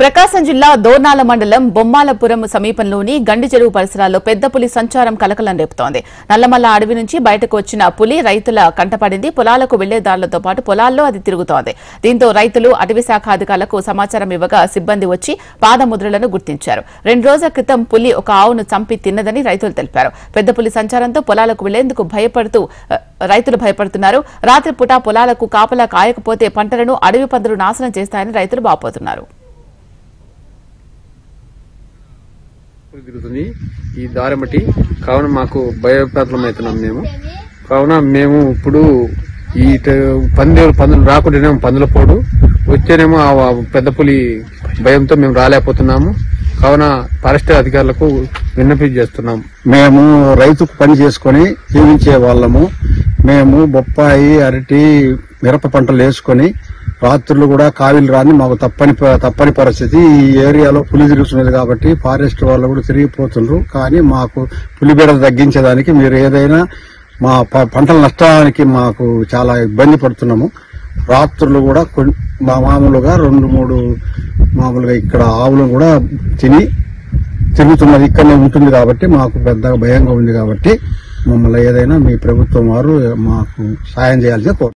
ప్రకాశం జిల్లా దోర్నాల మండలం బొమ్మాలపురం సమీపంలోని గండి చెరువు పరిసరాల్లో పెద్ద పులి సంచారం కలకలం రేపుతోంది. నల్లమల్ల అడవి నుంచి బయటకు వచ్చిన పులి రైతుల కంటపడింది. పొలాలకు వెళ్లే దారులతో పాటు పొలాల్లో అది తిరుగుతోంది. దీంతో రైతులు అటవీ శాఖ అధికారులకు సమాచారం ఇవ్వగా సిబ్బంది వచ్చి పాదముద్రలను గుర్తించారు. 2 రోజుల క్రితం పులి ఒక ఆవును చంపి తిన్నదని రైతులు తెలిపారు. పెద్ద పులి సంచారంతో పొలాలకు వెళ్లేందుకు రైతులు భయపడుతున్నారు. రాత్రిపూట పొలాలకు కాపలా కాయకపోతే పంటలను అడవి పందులు నాశనం చేస్తాయని రైతులు వాపోతున్నారు. తిరుగుతుంది ఈ దారిమటి కావున మాకు భయప్రాంతమవుతున్నాం కావున మేము ఇప్పుడు ఈ పందులు రాకుండానేమో పందుల పోడు వచ్చేనేమో ఆ పెద్ద పులి భయంతో మేము రాలేకపోతున్నాము. కావున ఫారెస్ట్ అధికారులకు విన్నపం చేస్తున్నాం. మేము రైతుకు పని చేసుకుని జీవించే వాళ్ళము. మేము బొప్పాయి, అరటి, మిరప పంటలు వేసుకుని రాత్రులు కూడా కావిలు రాని మాకు తప్పని పరిస్థితి. ఈ ఏరియాలో పులి తిరుగుతున్నది కాబట్టి ఫారెస్ట్ వాళ్ళు కూడా తిరిగిపోతున్నారు. కానీ మాకు పులి బీడలు తగ్గించేదానికి మీరు ఏదైనా మా పంటల నష్టానికి మాకు చాలా ఇబ్బంది పడుతున్నాము. రాత్రులు కూడా మామూలుగా 2-3 మామూలుగా ఇక్కడ ఆవులను కూడా తిరుగుతున్నది ఇక్కడనే ఉంటుంది కాబట్టి మాకు పెద్దగా భయంగా ఉంది. కాబట్టి మమ్మల్ని ఏదైనా మీ ప్రభుత్వం వారు మాకు సాయం చేయాల్సి కోరు.